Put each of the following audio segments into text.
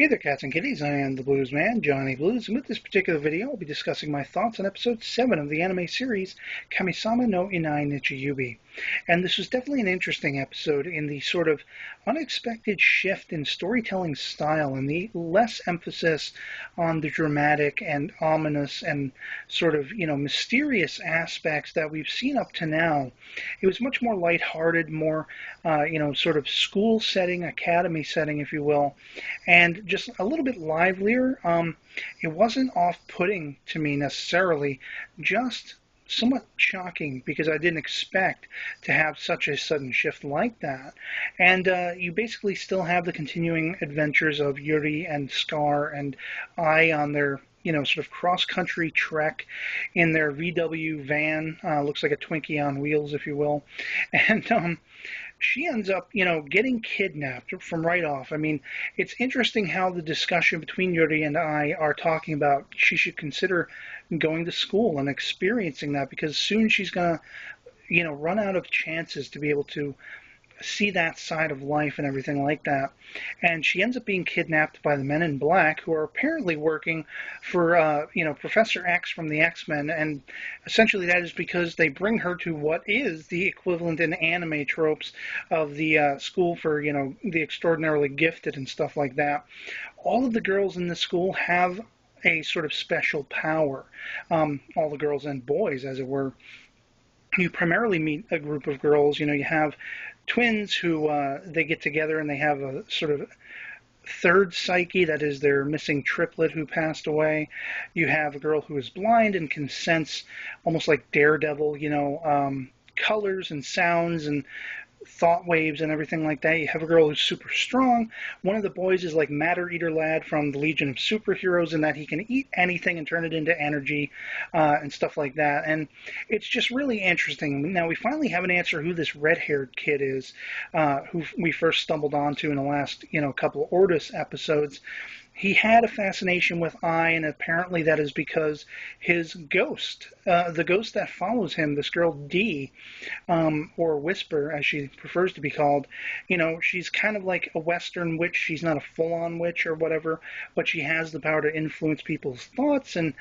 Hey there, cats and kitties. I am the Blues Man, Johnny Blues, and with this particular video, I'll be discussing my thoughts on episode 7 of the anime series, Kamisama no Inai Nichiyoubi. And this was definitely an interesting episode in the sort of unexpected shift in storytelling style and the less emphasis on the dramatic and ominous and sort of, mysterious aspects that we've seen up to now. It was much more lighthearted, more, sort of school setting, academy setting, if you will, and just a little bit livelier. It wasn't off-putting to me necessarily, just somewhat shocking because I didn't expect to have such a sudden shift like that. And you basically still have the continuing adventures of Yuri and Scar and Ai on their sort of cross-country trek in their VW van. Looks like a Twinkie on wheels, if you will. And she ends up, getting kidnapped from right off. I mean, it's interesting how the discussion between Yuri and I are talking about she should consider going to school and experiencing that because soon she's going to, run out of chances to be able to see that side of life and everything like that. And she ends up being kidnapped by the Men in Black, who are apparently working for, Professor X from the X-Men. And essentially that is because they bring her to what is the equivalent in anime tropes of the school for, the extraordinarily gifted and stuff like that. All of the girls in the school have a sort of special power. All the girls and boys, as it were. You primarily meet a group of girls. You have twins who they get together and they have a sort of third psyche, that is their missing triplet who passed away. You have a girl who is blind and can sense almost like Daredevil, colors and sounds and thought waves and everything like that. You have a girl who's super strong. One of the boys is like Matter Eater Lad from the Legion of Superheroes in that he can eat anything and turn it into energy and stuff like that. And it's just really interesting. Now we finally have an answer who this red-haired kid is, who we first stumbled onto in the last, couple of Ordis episodes. He had a fascination with Ai, and apparently that is because his ghost, the ghost that follows him, this girl D, or Whisper, as she prefers to be called, she's kind of like a Western witch. She's not a full-on witch or whatever, but she has the power to influence people's thoughts, and,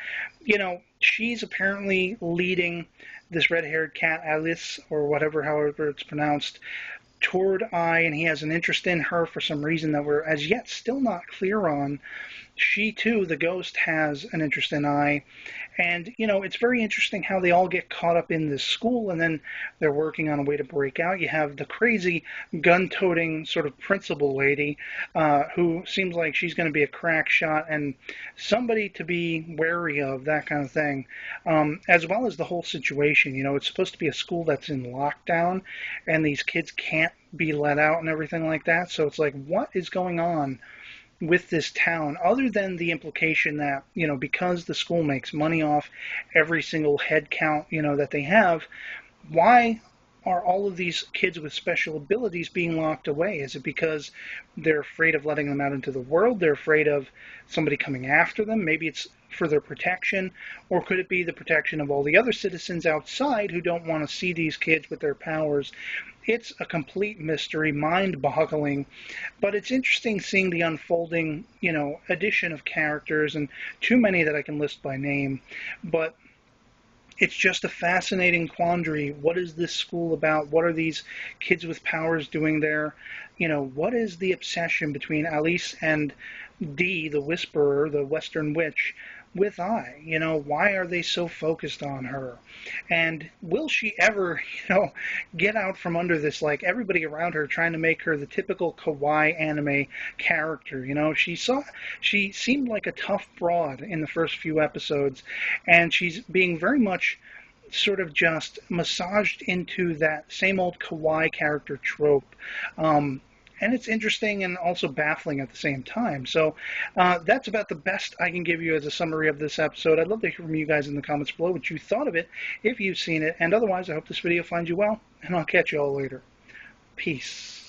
she's apparently leading this red-haired cat, Alice, or whatever, however it's pronounced, toward Ai, and he has an interest in her for some reason that we're as yet still not clear on. She, too, the ghost, has an interest in Ai. And, it's very interesting how they all get caught up in this school, and then they're working on a way to break out. You have the crazy gun-toting sort of principal lady who seems like she's going to be a crack shot and somebody to be wary of, that kind of thing, as well as the whole situation. It's supposed to be a school that's in lockdown, and these kids can't be let out and everything like that. So it's like, what is going on with this town, other than the implication that, because the school makes money off every single head count, that they have, why are all of these kids with special abilities being locked away? Is it because they're afraid of letting them out into the world? They're afraid of somebody coming after them? Maybe it's for their protection, or could it be the protection of all the other citizens outside who don't want to see these kids with their powers? It's a complete mystery, mind-boggling, but it's interesting seeing the unfolding, addition of characters, and too many that I can list by name, but it's just a fascinating quandary. What is this school about? What are these kids with powers doing there? What is the obsession between Alice and D, the Whisperer, the Western Witch, with Ai? Why are they so focused on her? And will she ever, get out from under this, like everybody around her trying to make her the typical kawaii anime character? She seemed like a tough broad in the first few episodes, and she's being very much sort of just massaged into that same old kawaii character trope. And it's interesting and also baffling at the same time. So that's about the best I can give you as a summary of this episode. I'd love to hear from you guys in the comments below what you thought of it, if you've seen it. And otherwise, I hope this video finds you well, and I'll catch you all later. Peace.